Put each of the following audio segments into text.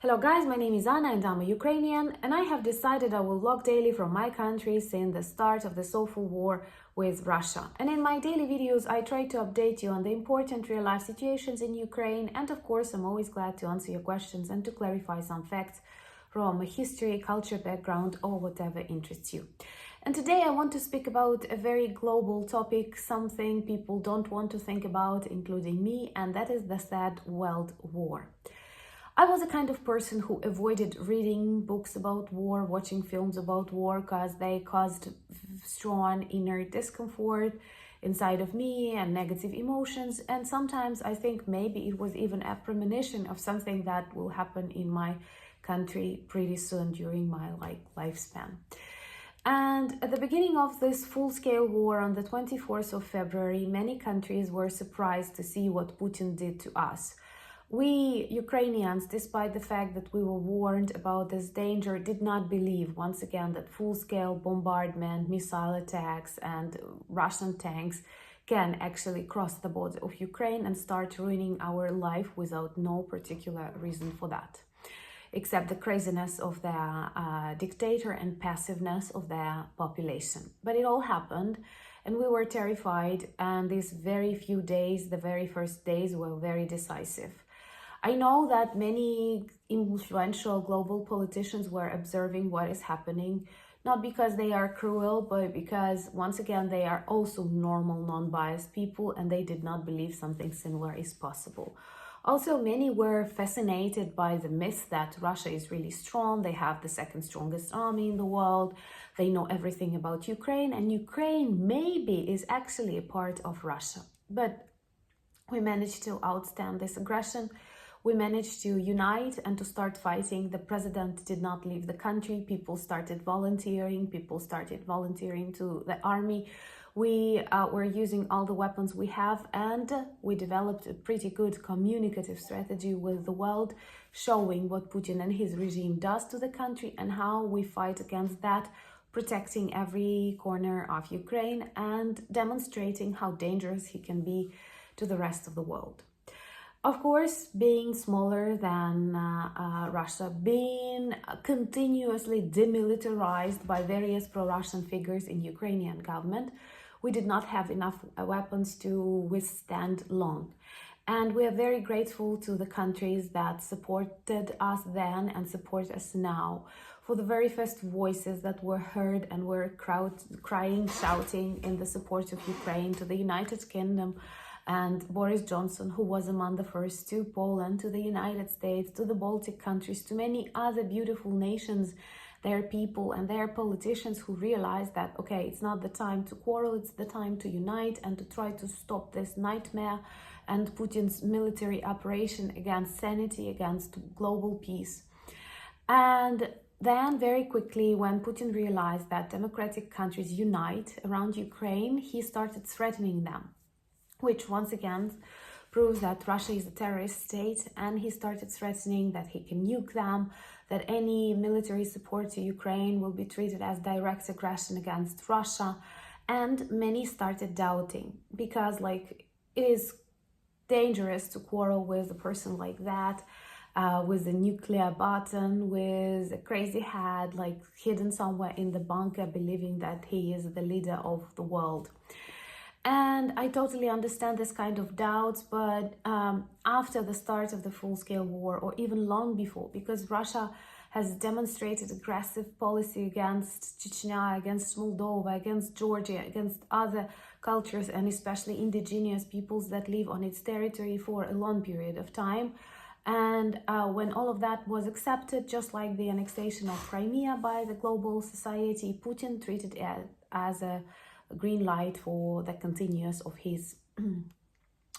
Hello guys, my name is Anna and I'm a Ukrainian, and I have decided I will vlog daily from my country since the start of this awful war with Russia. And in my daily videos I try to update you on the important real-life situations in Ukraine, and of course I'm always glad to answer your questions and to clarify some facts from a history, culture background or whatever interests you. And today I want to speak about a very global topic, something people don't want to think about, including me, and that is the Third World War. I was a kind of person who avoided reading books about war, watching films about war, because they caused strong inner discomfort inside of me and negative emotions. And sometimes I think maybe it was even a premonition of something that will happen in my country pretty soon during my lifespan. And at the beginning of this full-scale war on the 24th of February, many countries were surprised to see what Putin did to us. We Ukrainians, despite the fact that we were warned about this danger, did not believe once again that full-scale bombardment, missile attacks and Russian tanks can actually cross the border of Ukraine and start ruining our life without no particular reason for that, except the craziness of the dictator and passiveness of the population. But it all happened and we were terrified, and these very few days, the very first days, were very decisive. I know that many influential global politicians were observing what is happening, not because they are cruel, but because, once again, they are also normal, non-biased people, and they did not believe something similar is possible. Also, many were fascinated by the myth that Russia is really strong, they have the second strongest army in the world, they know everything about Ukraine, and Ukraine maybe is actually a part of Russia. But we managed to outstand this aggression. We managed to unite and to start fighting. The president did not leave the country. People started volunteering. To the army. We were using all the weapons we have, and we developed a pretty good communicative strategy with the world, showing what Putin and his regime does to the country and how we fight against that, protecting every corner of Ukraine and demonstrating how dangerous he can be to the rest of the world. Of course, being smaller than Russia, being continuously demilitarized by various pro-Russian figures in Ukrainian government, we did not have enough weapons to withstand long. And we are very grateful to the countries that supported us then and support us now, for the very first voices that were heard and were crying, shouting in the support of Ukraine, to the United Kingdom, and Boris Johnson, who was among the first, to Poland, to the United States, to the Baltic countries, to many other beautiful nations, their people and their politicians who realized that, okay, it's not the time to quarrel, it's the time to unite and to try to stop this nightmare and Putin's military operation against sanity, against global peace. And then very quickly, when Putin realized that democratic countries unite around Ukraine, he started threatening them, which once again proves that Russia is a terrorist state, and he started threatening that he can nuke them, that any military support to Ukraine will be treated as direct aggression against Russia. And many started doubting, because it is dangerous to quarrel with a person like that, with a nuclear button, with a crazy head, hidden somewhere in the bunker, believing that he is the leader of the world. And I totally understand this kind of doubts, but after the start of the full-scale war, or even long before, because Russia has demonstrated aggressive policy against Chechnya, against Moldova, against Georgia, against other cultures, and especially indigenous peoples that live on its territory for a long period of time. And when all of that was accepted, just like the annexation of Crimea by the global society, Putin treated it as a green light for the continuance of his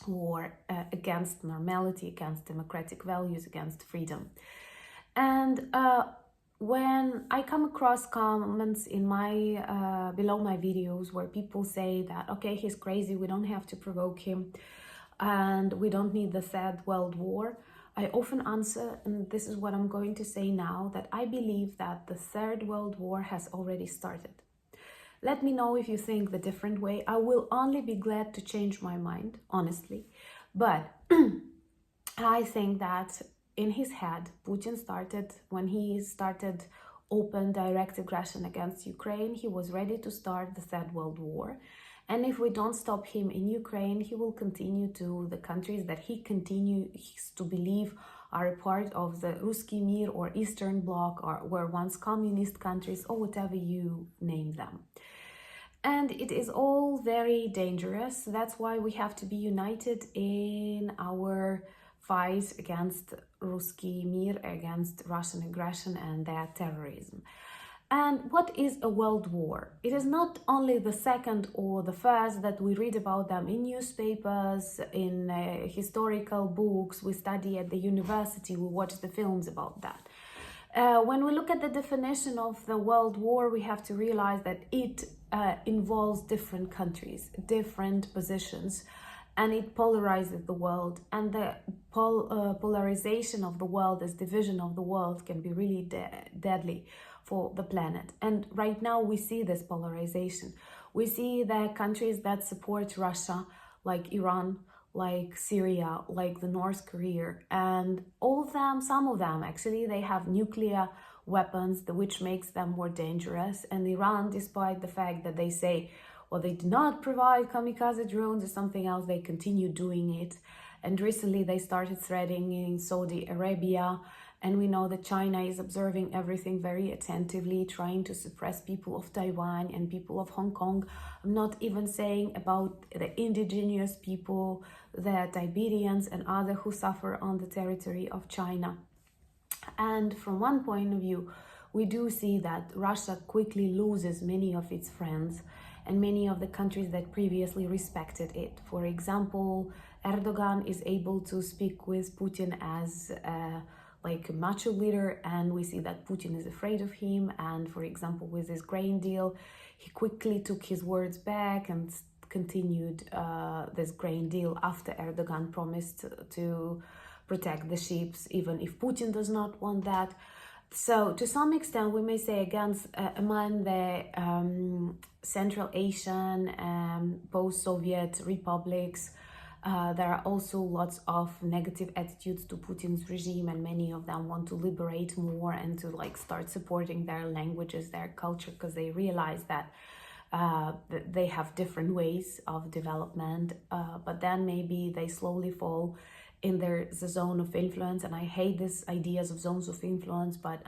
war against normality, against democratic values, against freedom. And when I come across comments in my below my videos where people say that, okay, he's crazy, we don't have to provoke him, and we don't need the Third World War, I often answer, and this is what I'm going to say now, that I believe that the Third World War has already started. Let me know if you think the different way. I will only be glad to change my mind, honestly. But I think that in his head, Putin started, when he started open direct aggression against Ukraine, he was ready to start the Third World War. And if we don't stop him in Ukraine, he will continue to the countries that he continues to believe are a part of the Ruski Mir or Eastern Bloc, or were once communist countries, or whatever you name them. And it is all very dangerous. That's why we have to be united in our fight against Ruski Mir, against Russian aggression and their terrorism. And what is a world war? It is not only the second or the first that we read about them in newspapers, in historical books, we study at the university, we watch the films about that. When we look at the definition of the world war, we have to realize that it involves different countries, different positions, and it polarizes the world. And the polarization of the world, this division of the world, can be really deadly for the planet. And right now we see this polarization. We see the countries that support Russia, like Iran, like Syria, like the North Korea, and all of them, some of them actually, they have nuclear weapons, which makes them more dangerous. And Iran, despite the fact that they say, well, they do not provide kamikaze drones or something else, they continue doing it. And recently they started threatening Saudi Arabia. And we know that China is observing everything very attentively, trying to suppress people of Taiwan and people of Hong Kong. I'm not even saying about the indigenous people, the Tibetans and others who suffer on the territory of China. And from one point of view, we do see that Russia quickly loses many of its friends and many of the countries that previously respected it. For example, Erdogan is able to speak with Putin as like a macho leader, and we see that Putin is afraid of him. And for example, with this grain deal, he quickly took his words back and continued this grain deal after Erdogan promised to protect the sheep, even if Putin does not want that. So to some extent, we may say against among the Central Asian post-Soviet republics, there are also lots of negative attitudes to Putin's regime, and many of them want to liberate more and to like start supporting their languages, their culture, because they realize that they have different ways of development, but then maybe they slowly fall in the zone of influence. And I hate these ideas of zones of influence, but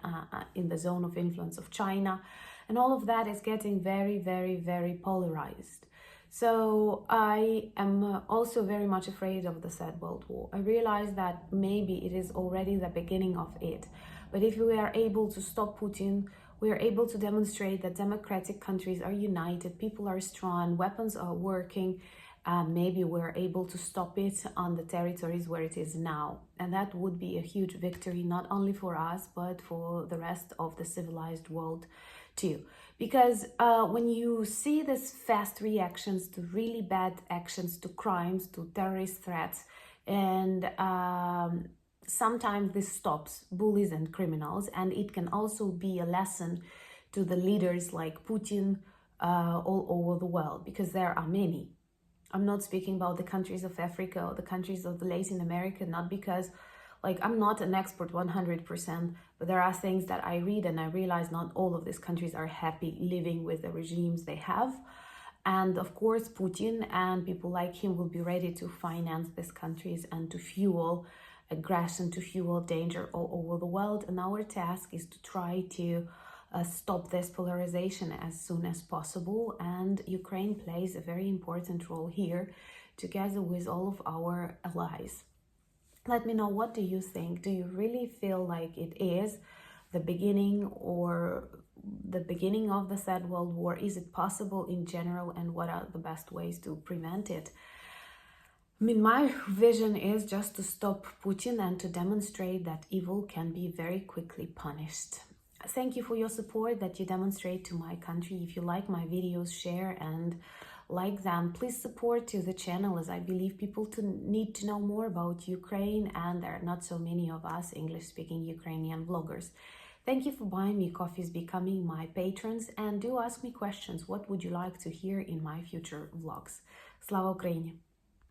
in the zone of influence of China, and all of that is getting very, very, very polarized. So I am also very much afraid of the Third World War. I realize that maybe it is already the beginning of it. But if we are able to stop Putin, we are able to demonstrate that democratic countries are united, people are strong, weapons are working, maybe we're able to stop it on the territories where it is now. And that would be a huge victory, not only for us, but for the rest of the civilized world too. Because when you see these fast reactions to really bad actions, to crimes, to terrorist threats, and sometimes this stops bullies and criminals, and it can also be a lesson to the leaders like Putin all over the world, because there are many. I'm not speaking about the countries of Africa or the countries of Latin America, not because like I'm not an expert 100%, but there are things that I read and I realize not all of these countries are happy living with the regimes they have. And of course, Putin and people like him will be ready to finance these countries and to fuel aggression, to fuel danger all over the world. And our task is to try to stop this polarization as soon as possible. And Ukraine plays a very important role here, together with all of our allies. Let me know, what do you think? Do you really feel like it is the beginning or the beginning of the Third World War? Is it possible in general, and what are the best ways to prevent it? I mean, my vision is just to stop Putin and to demonstrate that evil can be very quickly punished. Thank you for your support that you demonstrate to my country. If you like my videos, share and like them. Please support to the channel, as I believe people need to know more about Ukraine, and there are not so many of us English-speaking Ukrainian vloggers. Thank you for buying me coffees, becoming my patrons, and do ask me questions. What would you like to hear in my future vlogs? Slava Ukraini!